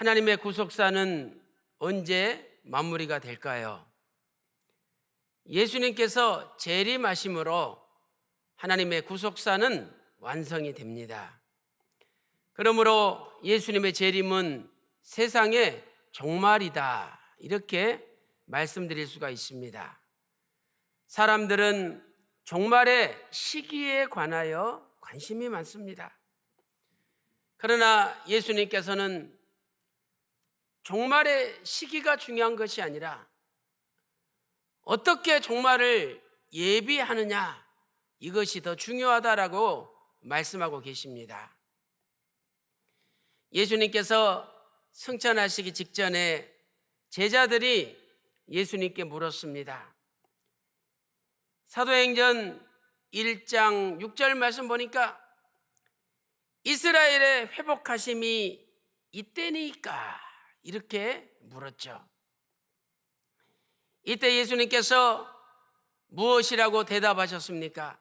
하나님의 구속사는 언제 마무리가 될까요? 예수님께서 재림하심으로 하나님의 구속사는 완성이 됩니다. 그러므로 예수님의 재림은 세상의 종말이다, 이렇게 말씀드릴 수가 있습니다. 사람들은 종말의 시기에 관하여 관심이 많습니다. 그러나 예수님께서는 종말의 시기가 중요한 것이 아니라 어떻게 종말을 예비하느냐, 이것이 더 중요하다라고 말씀하고 계십니다. 예수님께서 승천하시기 직전에 제자들이 예수님께 물었습니다. 사도행전 1장 6절 말씀 보니까 이스라엘의 회복하심이 이때니까, 이렇게 물었죠. 이때 예수님께서 무엇이라고 대답하셨습니까?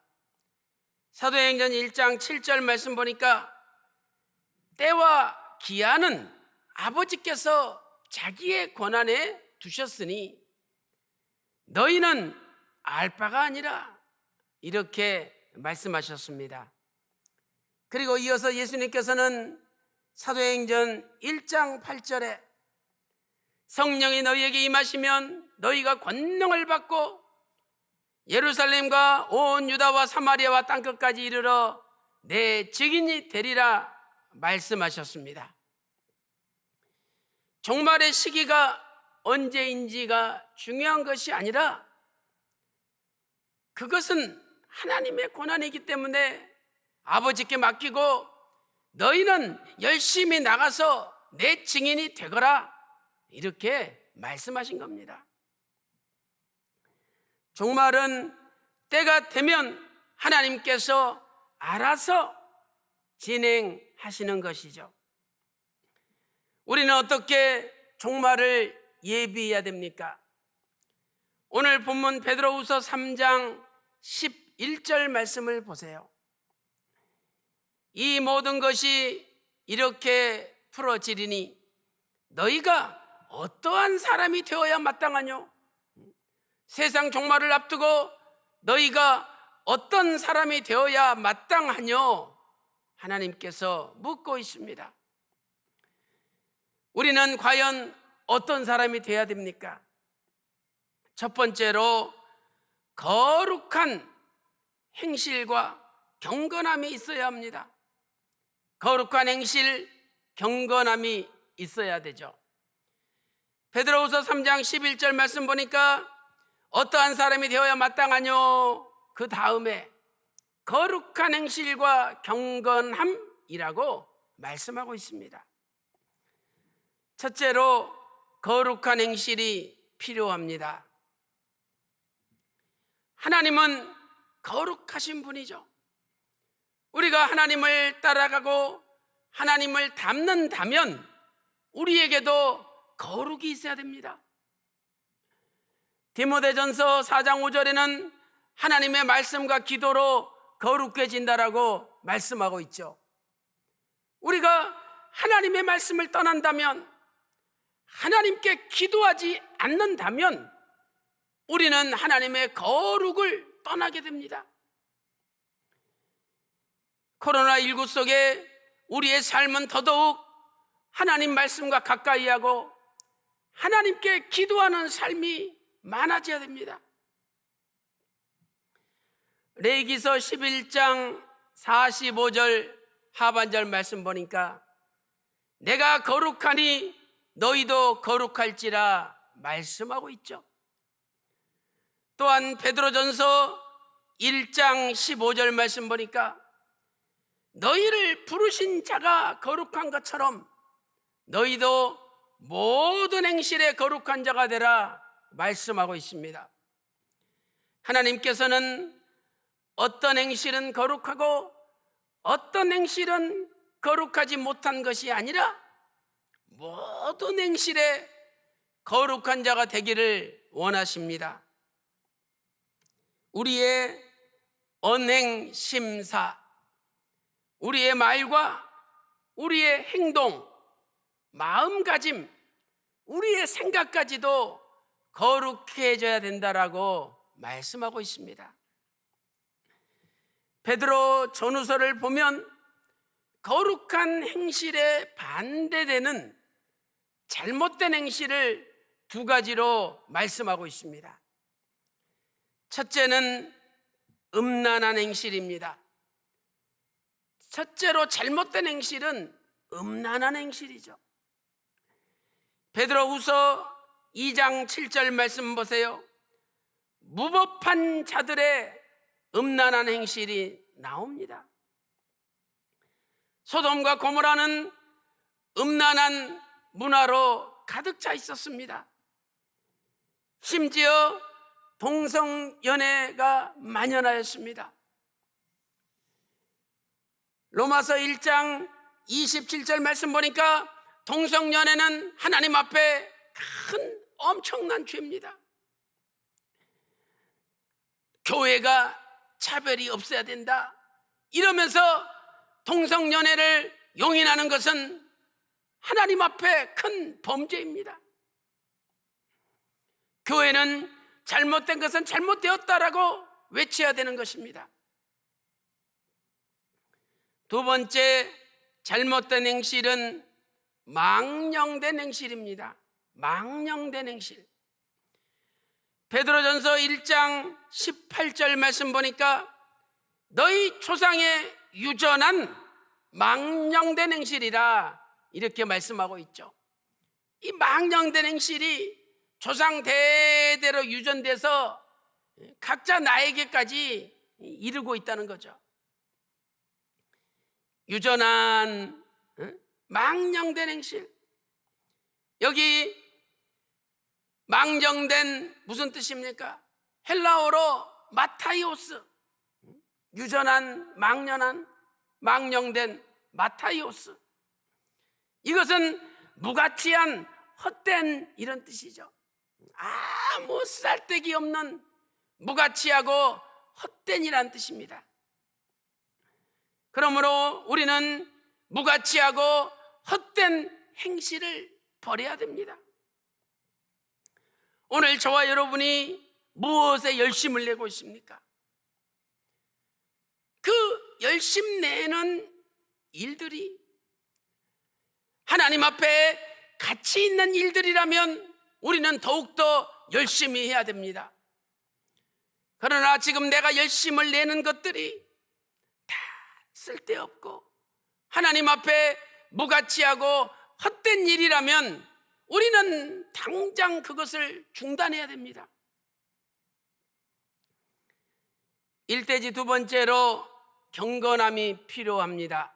사도행전 1장 7절 말씀 보니까 때와 기한은 아버지께서 자기의 권한에 두셨으니 너희는 알 바가 아니라, 이렇게 말씀하셨습니다. 그리고 이어서 예수님께서는 사도행전 1장 8절에 성령이 너희에게 임하시면 너희가 권능을 받고 예루살렘과 온 유다와 사마리아와 땅끝까지 이르러 내 증인이 되리라 말씀하셨습니다. 종말의 시기가 언제인지가 중요한 것이 아니라 그것은 하나님의 권한이기 때문에 아버지께 맡기고 너희는 열심히 나가서 내 증인이 되거라, 이렇게 말씀하신 겁니다. 종말은 때가 되면 하나님께서 알아서 진행하시는 것이죠. 우리는 어떻게 종말을 예비해야 됩니까? 오늘 본문 베드로후서 3장 11절 말씀을 보세요. 이 모든 것이 이렇게 풀어지리니 너희가 어떠한 사람이 되어야 마땅하뇨? 세상 종말을 앞두고 너희가 어떤 사람이 되어야 마땅하뇨? 하나님께서 묻고 있습니다. 우리는 과연 어떤 사람이 되어야 됩니까? 첫 번째로 거룩한 행실과 경건함이 있어야 합니다. 거룩한 행실, 경건함이 있어야 되죠. 베드로후서 3장 11절 말씀 보니까 어떠한 사람이 되어야 마땅하뇨? 그 다음에 거룩한 행실과 경건함이라고 말씀하고 있습니다. 첫째로 거룩한 행실이 필요합니다. 하나님은 거룩하신 분이죠. 우리가 하나님을 따라가고 하나님을 닮는다면 우리에게도 거룩이 있어야 됩니다. 디모데전서 4장 5절에는 하나님의 말씀과 기도로 거룩해진다라고 말씀하고 있죠. 우리가 하나님의 말씀을 떠난다면, 하나님께 기도하지 않는다면 우리는 하나님의 거룩을 떠나게 됩니다. 코로나19 속에 우리의 삶은 더더욱 하나님 말씀과 가까이 하고 하나님께 기도하는 삶이 많아져야 됩니다. 레위기서 11장 45절 하반절 말씀 보니까 내가 거룩하니 너희도 거룩할지라 말씀하고 있죠. 또한 베드로전서 1장 15절 말씀 보니까 너희를 부르신 자가 거룩한 것처럼 너희도 모든 행실에 거룩한 자가 되라 말씀하고 있습니다. 하나님께서는 어떤 행실은 거룩하고 어떤 행실은 거룩하지 못한 것이 아니라 모든 행실에 거룩한 자가 되기를 원하십니다. 우리의 언행 심사, 우리의 말과 우리의 행동, 마음가짐, 우리의 생각까지도 거룩해져야 된다라고 말씀하고 있습니다. 베드로 전후서를 보면 거룩한 행실에 반대되는 잘못된 행실을 두 가지로 말씀하고 있습니다. 첫째는 음란한 행실입니다. 첫째로 잘못된 행실은 음란한 행실이죠. 베드로후서 2장 7절 말씀 보세요. 무법한 자들의 음란한 행실이 나옵니다. 소돔과 고모라는 음란한 문화로 가득 차 있었습니다. 심지어 동성연애가 만연하였습니다. 로마서 1장 27절 말씀 보니까 동성연애는 하나님 앞에 큰 엄청난 죄입니다. 교회가 차별이 없어야 된다 이러면서 동성연애를 용인하는 것은 하나님 앞에 큰 범죄입니다. 교회는 잘못된 것은 잘못되었다라고 외쳐야 되는 것입니다. 두 번째 잘못된 행실은 망령된 행실입니다. 망령된 행실. 베드로전서 1장 18절 말씀 보니까 너희 조상의 유전한 망령된 행실이라 이렇게 말씀하고 있죠. 이 망령된 행실이 조상 대대로 유전돼서 각자 나에게까지 이르고 있다는 거죠. 유전한 망령된 행실. 여기 망령된 무슨 뜻입니까? 헬라어로 마타이오스. 유전한 망령된 마타이오스. 이것은 무가치한 헛된 이런 뜻이죠. 아무 쓸데기 없는 무가치하고 헛된이란 뜻입니다. 그러므로 우리는 무가치하고 헛된 행실을 버려야 됩니다. 오늘 저와 여러분이 무엇에 열심을 내고 있습니까? 그 열심 내는 일들이 하나님 앞에 가치 있는 일들이라면 우리는 더욱더 열심히 해야 됩니다. 그러나 지금 내가 열심을 내는 것들이 다 쓸데없고 하나님 앞에 무가치하고 헛된 일이라면 우리는 당장 그것을 중단해야 됩니다. 일대지 두 번째로 경건함이 필요합니다.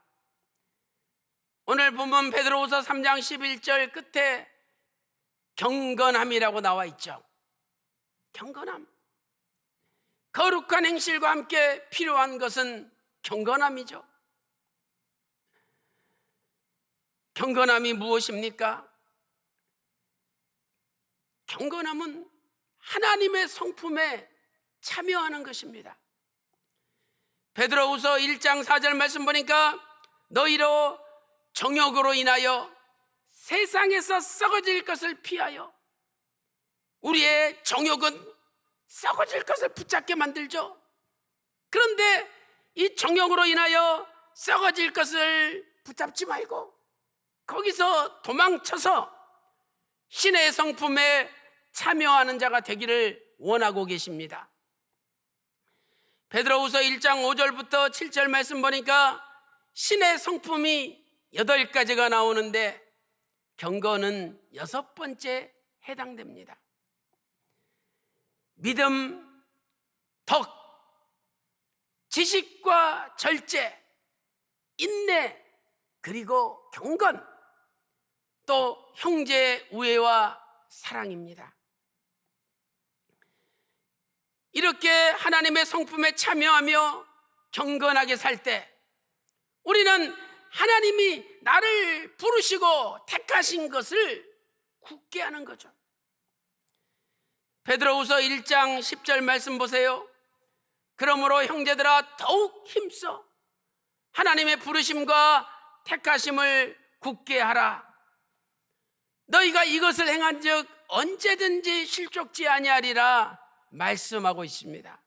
오늘 본문 베드로후서 3장 11절 끝에 경건함이라고 나와 있죠. 경건함. 거룩한 행실과 함께 필요한 것은 경건함이죠. 경건함이 무엇입니까? 경건함은 하나님의 성품에 참여하는 것입니다. 베드로후서 1장 4절 말씀 보니까 너희로 정욕으로 인하여 세상에서 썩어질 것을 피하여. 우리의 정욕은 썩어질 것을 붙잡게 만들죠. 그런데 이 정욕으로 인하여 썩어질 것을 붙잡지 말고 거기서 도망쳐서 신의 성품에 참여하는 자가 되기를 원하고 계십니다. 베드로후서 1장 5절부터 7절 말씀 보니까 신의 성품이 8가지가 나오는데 경건은 6번째 해당됩니다. 믿음, 덕, 지식과 절제, 인내, 그리고 경건, 또 형제 우애와 사랑입니다. 이렇게 하나님의 성품에 참여하며 경건하게 살 때 우리는 하나님이 나를 부르시고 택하신 것을 굳게 하는 거죠. 베드로후서 1장 10절 말씀 보세요. 그러므로 형제들아 더욱 힘써 하나님의 부르심과 택하심을 굳게 하라. 너희가 이것을 행한 즉 언제든지 실족지 아니하리라 말씀하고 있습니다.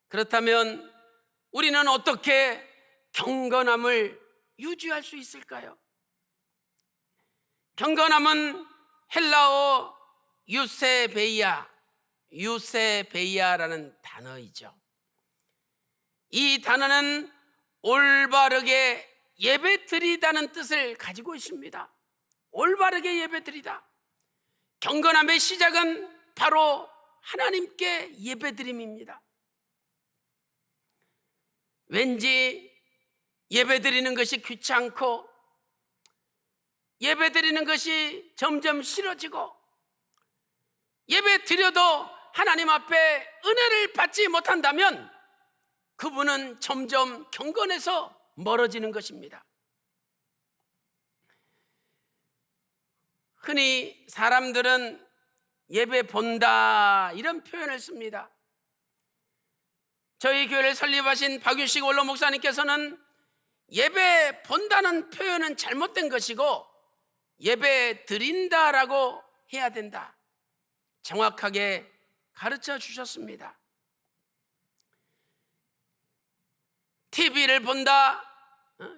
그렇다면 우리는 어떻게 경건함을 유지할 수 있을까요? 경건함은 헬라어 유세베이아라는 단어이죠. 이 단어는 올바르게 예배드리다는 뜻을 가지고 있습니다. 올바르게 예배드리다. 경건함의 시작은 바로 하나님께 예배드림입니다. 왠지 예배드리는 것이 귀찮고 예배드리는 것이 점점 싫어지고 예배드려도 하나님 앞에 은혜를 받지 못한다면 그분은 점점 경건에서 멀어지는 것입니다. 흔히 사람들은 예배 본다 이런 표현을 씁니다. 저희 교회를 설립하신 박유식 원로 목사님께서는 예배 본다는 표현은 잘못된 것이고 예배 드린다라고 해야 된다, 정확하게 가르쳐 주셨습니다. TV를 본다,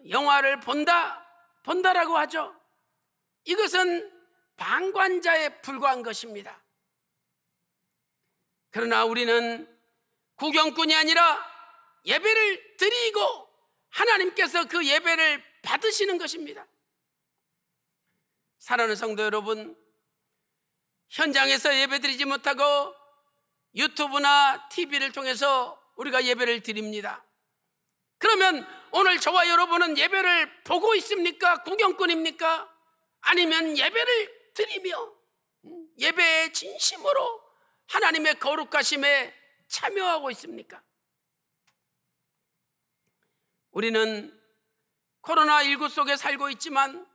영화를 본다라고 하죠. 이것은 방관자에 불과한 것입니다. 그러나 우리는 구경꾼이 아니라 예배를 드리고 하나님께서 그 예배를 받으시는 것입니다. 사랑하는 성도 여러분, 현장에서 예배드리지 못하고 유튜브나 TV를 통해서 우리가 예배를 드립니다. 그러면 오늘 저와 여러분은 예배를 보고 있습니까? 구경꾼입니까? 아니면 예배를 드리며 예배의 진심으로 하나님의 거룩하심에 참여하고 있습니까? 우리는 코로나19 속에 살고 있지만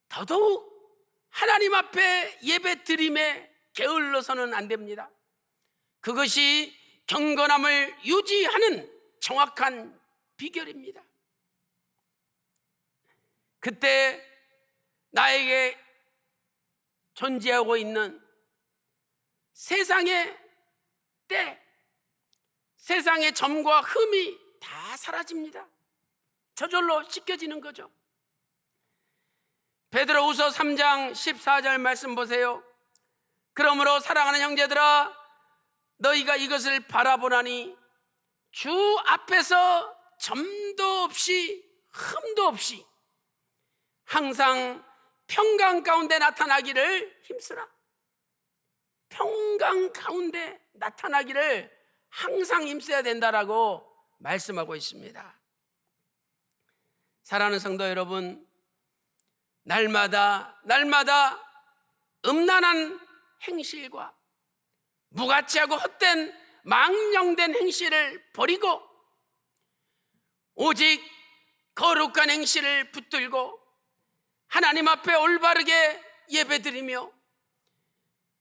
더더욱 하나님 앞에 예배 드림에 게을러서는 안 됩니다. 그것이 경건함을 유지하는 정확한 비결입니다. 그때 나에게 존재하고 있는 세상의 때, 세상의 점과 흠이 다 사라집니다. 저절로 씻겨지는 거죠. 베드로후서 3장 14절 말씀 보세요. 그러므로 사랑하는 형제들아, 너희가 이것을 바라보나니 주 앞에서 점도 없이 흠도 없이 항상 평강 가운데 나타나기를 힘쓰라. 평강 가운데 나타나기를 항상 힘써야 된다라고 말씀하고 있습니다. 사랑하는 성도 여러분, 날마다 음란한 행실과 무가치하고 헛된 망령된 행실을 버리고 오직 거룩한 행실을 붙들고 하나님 앞에 올바르게 예배드리며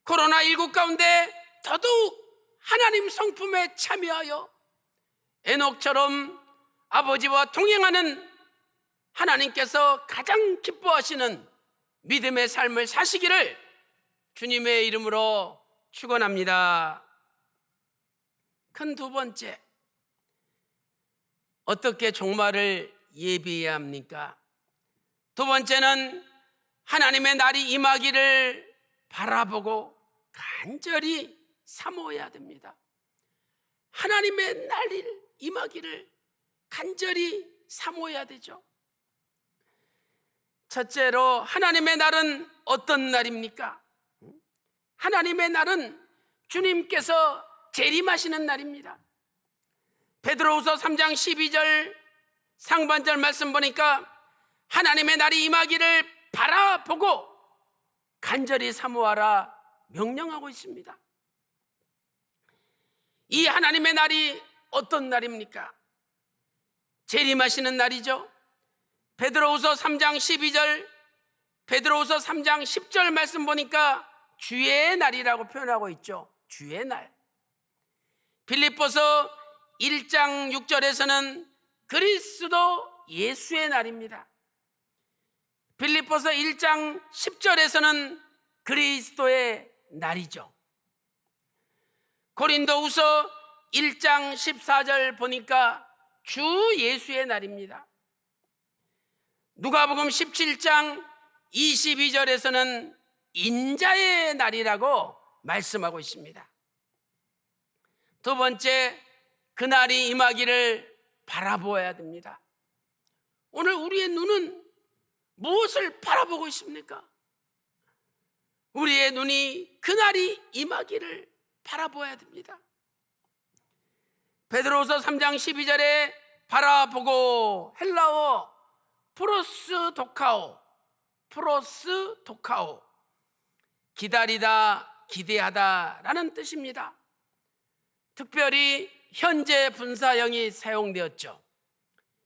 코로나19 가운데 더더욱 하나님 성품에 참여하여 에녹처럼 아버지와 동행하는 하나님께서 가장 기뻐하시는 믿음의 삶을 사시기를 주님의 이름으로 축원합니다. 큰 두 번째, 어떻게 종말을 예비해야 합니까? 두 번째는 하나님의 날이 임하기를 바라보고 간절히 사모해야 됩니다. 하나님의 날이 임하기를 간절히 사모해야 되죠. 첫째로, 하나님의 날은 어떤 날입니까? 하나님의 날은 주님께서 재림하시는 날입니다. 베드로후서 3장 12절 상반절 말씀 보니까 하나님의 날이 임하기를 바라보고 간절히 사모하라 명령하고 있습니다. 이 하나님의 날이 어떤 날입니까? 재림하시는 날이죠. 베드로후서 3장 12절, 베드로후서 3장 10절 말씀 보니까 주의 날이라고 표현하고 있죠. 주의 날. 빌립보서 1장 6절에서는 그리스도 예수의 날입니다. 빌립보 고린도전서 1장 10절에서는 그리스도의 날이죠. 고린도후서 1장 14절 보니까 주 예수의 날입니다. 누가복음 17장 22절에서는 인자의 날이라고 말씀하고 있습니다. 두 번째, 그날이 임하기를 바라보아야 됩니다. 오늘 우리의 눈은 무엇을 바라보고 있습니까? 우리의 눈이 그날이 임하기를 바라보아야 됩니다. 베드로후서 3장 12절에 바라보고, 헬라어 프로스도카오, 기다리다, 기대하다라는 뜻입니다. 특별히 현재 분사형이 사용되었죠.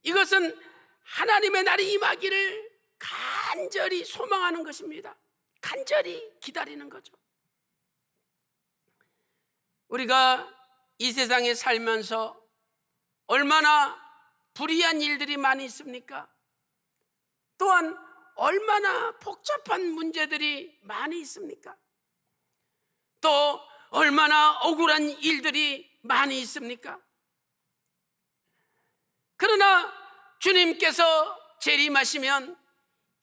이것은 하나님의 날이 임하기를 간절히 소망하는 것입니다. 간절히 기다리는 거죠. 우리가 이 세상에 살면서 얼마나 불의한 일들이 많이 있습니까? 또한 얼마나 복잡한 문제들이 많이 있습니까? 또 얼마나 억울한 일들이 많이 있습니까? 그러나 주님께서 재림하시면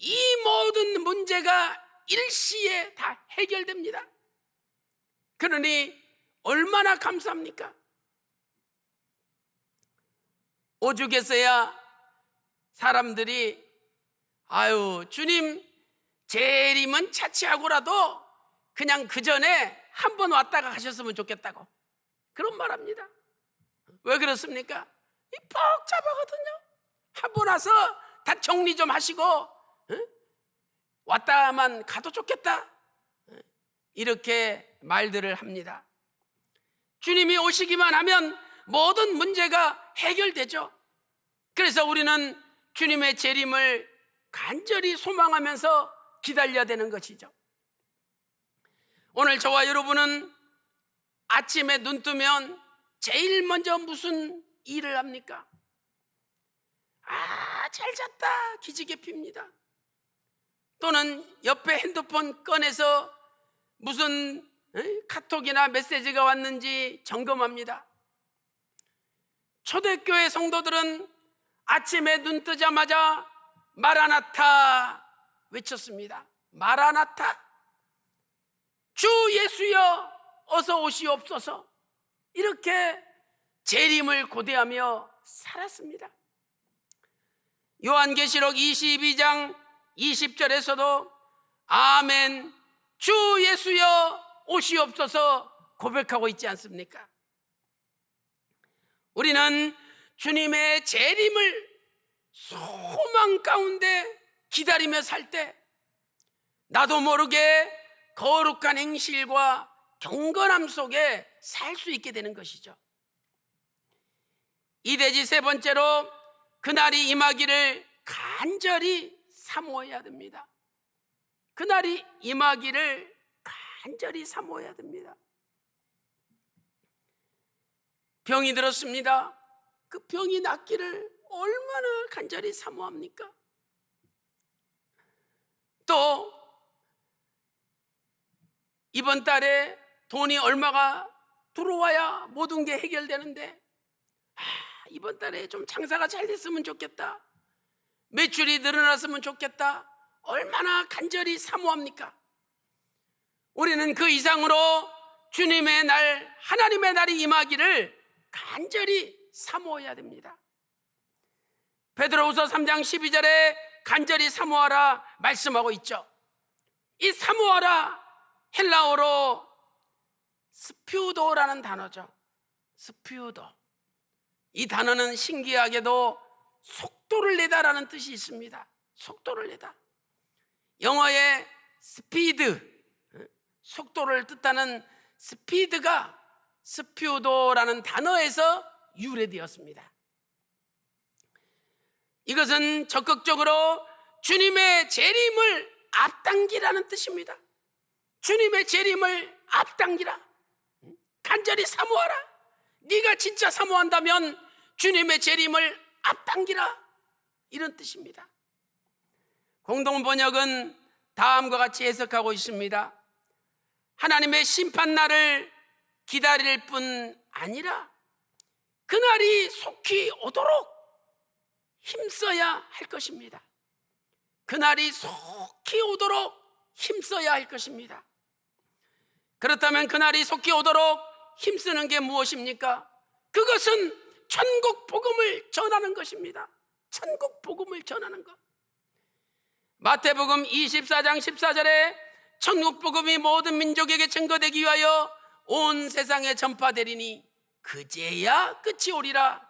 이 모든 문제가 일시에 다 해결됩니다. 그러니 얼마나 감사합니까? 오죽했어야 사람들이 아유, 주님 재림은 차치하고라도 그냥 그 전에 한 번 왔다가 가셨으면 좋겠다고 그런 말합니다. 왜 그렇습니까? 이 복잡하거든요. 한 번 와서 다 정리 좀 하시고 왔다만 가도 좋겠다, 이렇게 말들을 합니다. 주님이 오시기만 하면 모든 문제가 해결되죠. 그래서 우리는 주님의 재림을 간절히 소망하면서 기다려야 되는 것이죠. 오늘 저와 여러분은 아침에 눈 뜨면 제일 먼저 무슨 일을 합니까? 잘 잤다 기지개 핍니다. 또는 옆에 핸드폰 꺼내서 무슨 카톡이나 메시지가 왔는지 점검합니다. 초대교회 성도들은 아침에 눈 뜨자마자 마라나타 외쳤습니다. 마라나타, 주 예수여 어서 오시옵소서, 이렇게 재림을 고대하며 살았습니다. 요한계시록 22장 20절에서도 아멘, 주 예수여 오시옵소서 고백하고 있지 않습니까? 우리는 주님의 재림을 소망 가운데 기다리며 살 때 나도 모르게 거룩한 행실과 경건함 속에 살 수 있게 되는 것이죠. 이대지 세 번째로, 그날이 임하기를 간절히 사모해야 됩니다. 그날이 임하기를 간절히 사모해야 됩니다. 병이 들었습니다. 그 병이 낫기를 얼마나 간절히 사모합니까? 또 이번 달에 돈이 얼마가 들어와야 모든 게 해결되는데 이번 달에 좀 장사가 잘 됐으면 좋겠다, 매출이 늘어났으면 좋겠다, 얼마나 간절히 사모합니까? 우리는 그 이상으로 주님의 날, 하나님의 날이 임하기를 간절히 사모해야 됩니다. 베드로후서 3장 12절에 간절히 사모하라 말씀하고 있죠. 이 사모하라, 헬라어로 스퓨도라는 단어죠. 스퓨도. 이 단어는 신기하게도 속도를 내다라는 뜻이 있습니다. 속도를 내다. 영어의 스피드, 속도를 뜻하는 스피드가 스퓨도라는 단어에서 유래되었습니다. 이것은 적극적으로 주님의 재림을 앞당기라는 뜻입니다. 주님의 재림을 앞당기라, 간절히 사모하라. 네가 진짜 사모한다면 주님의 재림을 앞당기라, 이런 뜻입니다. 공동 번역은 다음과 같이 해석하고 있습니다. 하나님의 심판날을 기다릴 뿐 아니라 그날이 속히 오도록 힘써야 할 것입니다. 그날이 속히 오도록 힘써야 할 것입니다. 그렇다면 그날이 속히 오도록 힘쓰는 게 무엇입니까? 그것은 천국 복음을 전하는 것입니다. 천국 복음을 전하는 것. 마태복음 24장 14절에 천국 복음이 모든 민족에게 증거되기 위하여 온 세상에 전파되리니 그제야 끝이 오리라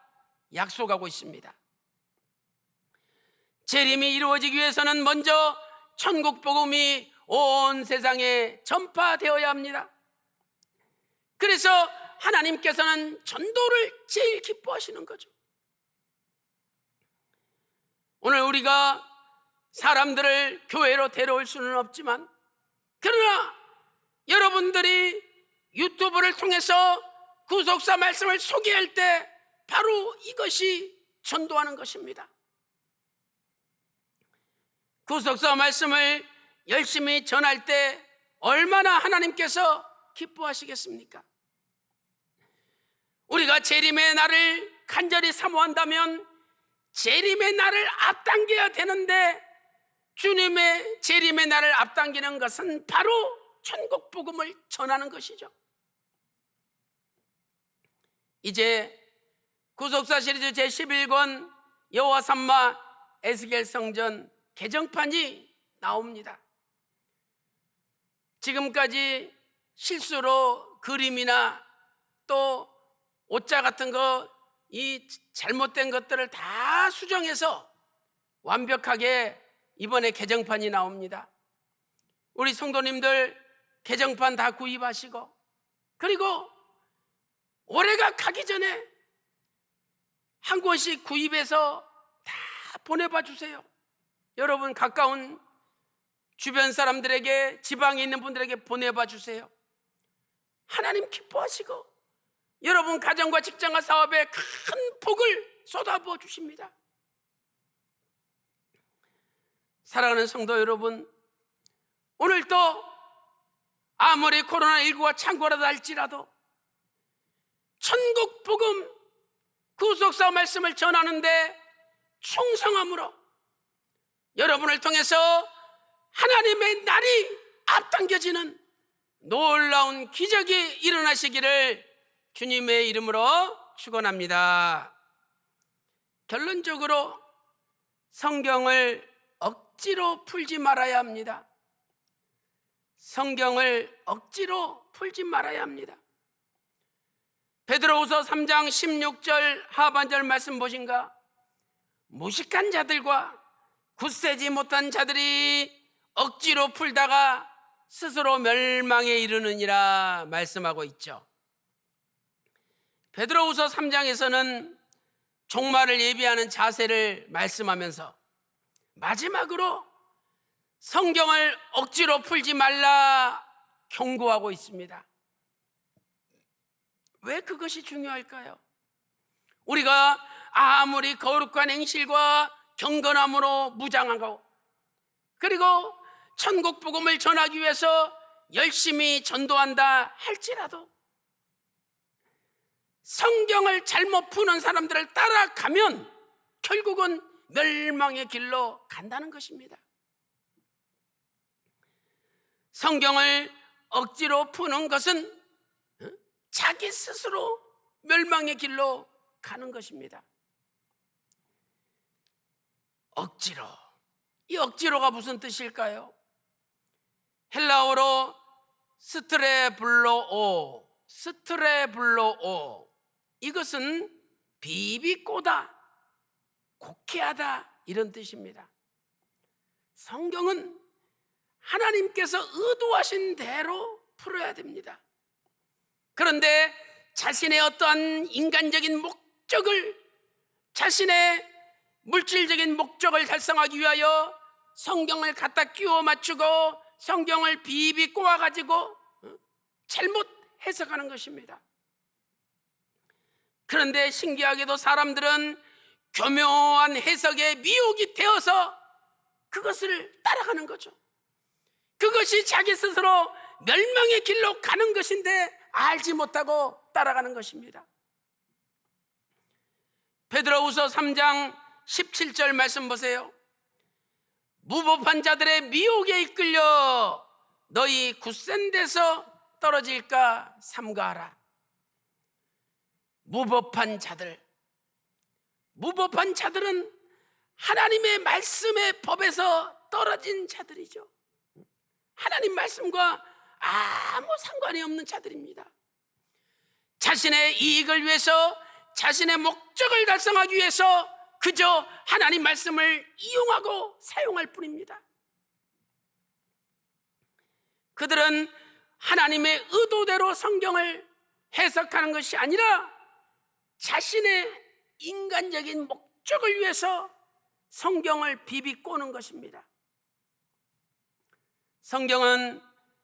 약속하고 있습니다. 재림이 이루어지기 위해서는 먼저 천국 복음이 온 세상에 전파되어야 합니다. 그래서 하나님께서는 전도를 제일 기뻐하시는 거죠. 오늘 우리가 사람들을 교회로 데려올 수는 없지만, 그러나 여러분들이 유튜브를 통해서 구속사 말씀을 소개할 때 바로 이것이 전도하는 것입니다. 구속사 말씀을 열심히 전할 때 얼마나 하나님께서 기뻐하시겠습니까? 우리가 재림의 날을 간절히 사모한다면 재림의 날을 앞당겨야 되는데, 주님의 재림의 날을 앞당기는 것은 바로 천국 복음을 전하는 것이죠. 이제 구속사 시리즈 제11권 여호와 삼마 에스겔 성전 개정판이 나옵니다. 지금까지 실수로 그림이나 또 오자 같은 거, 이 잘못된 것들을 다 수정해서 완벽하게 이번에 개정판이 나옵니다. 우리 성도님들 개정판 다 구입하시고, 그리고 올해가 가기 전에 한 권씩 구입해서 다 보내봐 주세요. 여러분 가까운 주변 사람들에게, 지방에 있는 분들에게 보내봐 주세요. 하나님 기뻐하시고 여러분 가정과 직장과 사업에 큰 복을 쏟아부어 주십니다. 사랑하는 성도 여러분, 오늘도 아무리 코로나19가 창궐하다 할지라도 천국 복음 구속사 말씀을 전하는데 충성함으로 여러분을 통해서 하나님의 날이 앞당겨지는 놀라운 기적이 일어나시기를 주님의 이름으로 축원합니다. 결론적으로 성경을 억지로 풀지 말아야 합니다. 성경을 억지로 풀지 말아야 합니다. 베드로후서 3장 16절 하반절 말씀 보신가? 무식한 자들과 굳세지 못한 자들이 억지로 풀다가 스스로 멸망에 이르느니라 말씀하고 있죠. 베드로후서 3장에서는 종말을 예비하는 자세를 말씀하면서 마지막으로 성경을 억지로 풀지 말라 경고하고 있습니다. 왜 그것이 중요할까요? 우리가 아무리 거룩한 행실과 경건함으로 무장하고, 그리고 천국 복음을 전하기 위해서 열심히 전도한다 할지라도 성경을 잘못 푸는 사람들을 따라가면 결국은 멸망의 길로 간다는 것입니다. 성경을 억지로 푸는 것은 자기 스스로 멸망의 길로 가는 것입니다. 억지로. 이 억지로가 무슨 뜻일까요? 헬라어로 스트레블로오, 이것은 비비꼬다, 곡해하다 이런 뜻입니다. 성경은 하나님께서 의도하신 대로 풀어야 됩니다. 그런데 자신의 어떠한 인간적인 목적을, 자신의 물질적인 목적을 달성하기 위하여 성경을 갖다 끼워 맞추고 성경을 비비 꼬아가지고 잘못 해석하는 것입니다. 그런데 신기하게도 사람들은 교묘한 해석에 미혹이 되어서 그것을 따라가는 거죠. 그것이 자기 스스로 멸망의 길로 가는 것인데 알지 못하고 따라가는 것입니다. 베드로후서 3장 17절 말씀 보세요. 무법한 자들의 미혹에 이끌려 너희 굳센 데서 떨어질까 삼가하라. 무법한 자들은 하나님의 말씀의 법에서 떨어진 자들이죠. 하나님 말씀과 아무 상관이 없는 자들입니다. 자신의 이익을 위해서, 자신의 목적을 달성하기 위해서 그저 하나님 말씀을 이용하고 사용할 뿐입니다. 그들은 하나님의 의도대로 성경을 해석하는 것이 아니라 자신의 인간적인 목적을 위해서 성경을 비비꼬는 것입니다. 성경은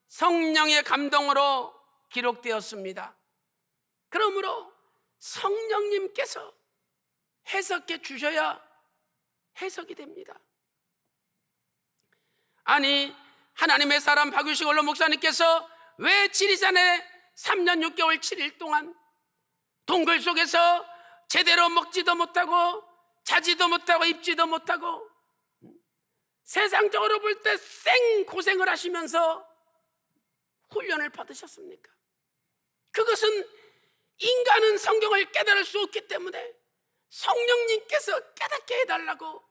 성령의 감동으로 기록되었습니다. 그러므로 성령님께서 해석해 주셔야 해석이 됩니다. 아니, 하나님의 사람 박유식 원로 목사님께서 왜 지리산에 3년 6개월 7일 동안 동굴 속에서 제대로 먹지도 못하고 자지도 못하고 입지도 못하고 세상적으로 볼 때 생고생을 하시면서 훈련을 받으셨습니까? 그것은 인간은 성경을 깨달을 수 없기 때문에 성령님께서 깨닫게 해달라고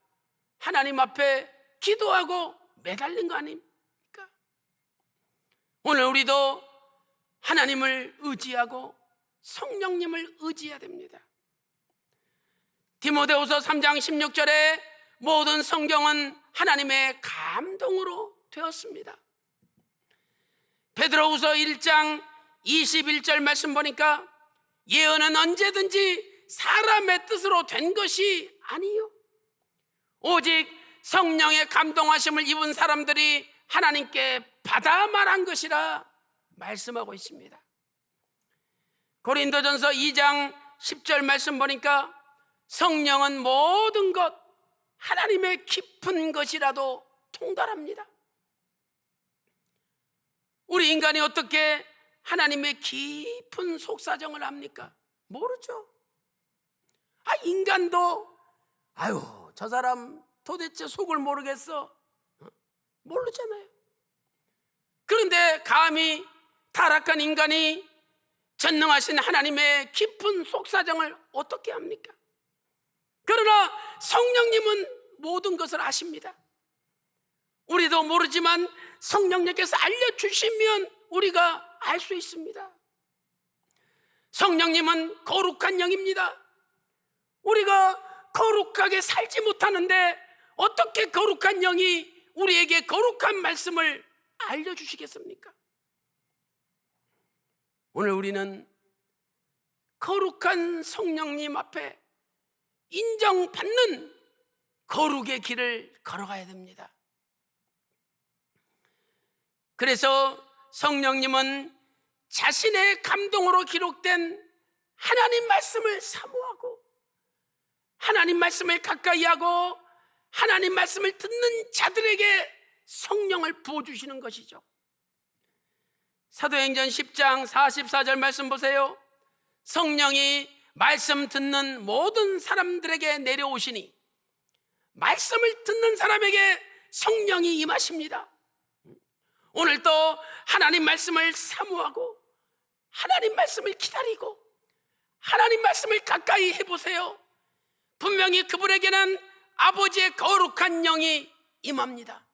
하나님 앞에 기도하고 매달린 거 아닙니까? 오늘 우리도 하나님을 의지하고 성령님을 의지해야 됩니다. 디모데후서 3장 16절에 모든 성경은 하나님의 감동으로 되었습니다. 베드로후서 1장 21절 말씀 보니까 예언은 언제든지 사람의 뜻으로 된 것이 아니요 오직 성령의 감동하심을 입은 사람들이 하나님께 받아 말한 것이라 말씀하고 있습니다. 고린도전서 2장 10절 말씀 보니까 성령은 모든 것 하나님의 깊은 것이라도 통달합니다. 우리 인간이 어떻게 하나님의 깊은 속사정을 합니까? 모르죠. 인간도 저 사람 도대체 속을 모르겠어, 모르잖아요. 그런데 감히 타락한 인간이 전능하신 하나님의 깊은 속사정을 어떻게 합니까? 그러나 성령님은 모든 것을 아십니다. 우리도 모르지만 성령님께서 알려주시면 우리가 알 수 있습니다. 성령님은 거룩한 영입니다. 우리가 거룩하게 살지 못하는데 어떻게 거룩한 영이 우리에게 거룩한 말씀을 알려주시겠습니까? 오늘 우리는 거룩한 성령님 앞에 인정받는 거룩의 길을 걸어가야 됩니다. 그래서 성령님은 자신의 감동으로 기록된 하나님 말씀을 사모하고 하나님 말씀을 가까이 하고 하나님 말씀을 듣는 자들에게 성령을 부어주시는 것이죠. 사도행전 10장 44절 말씀 보세요. 성령이 말씀 듣는 모든 사람들에게 내려오시니 말씀을 듣는 사람에게 성령이 임하십니다. 오늘도 하나님 말씀을 사모하고 하나님 말씀을 기다리고 하나님 말씀을 가까이 해보세요. 분명히 그분에게는 아버지의 거룩한 영이 임합니다.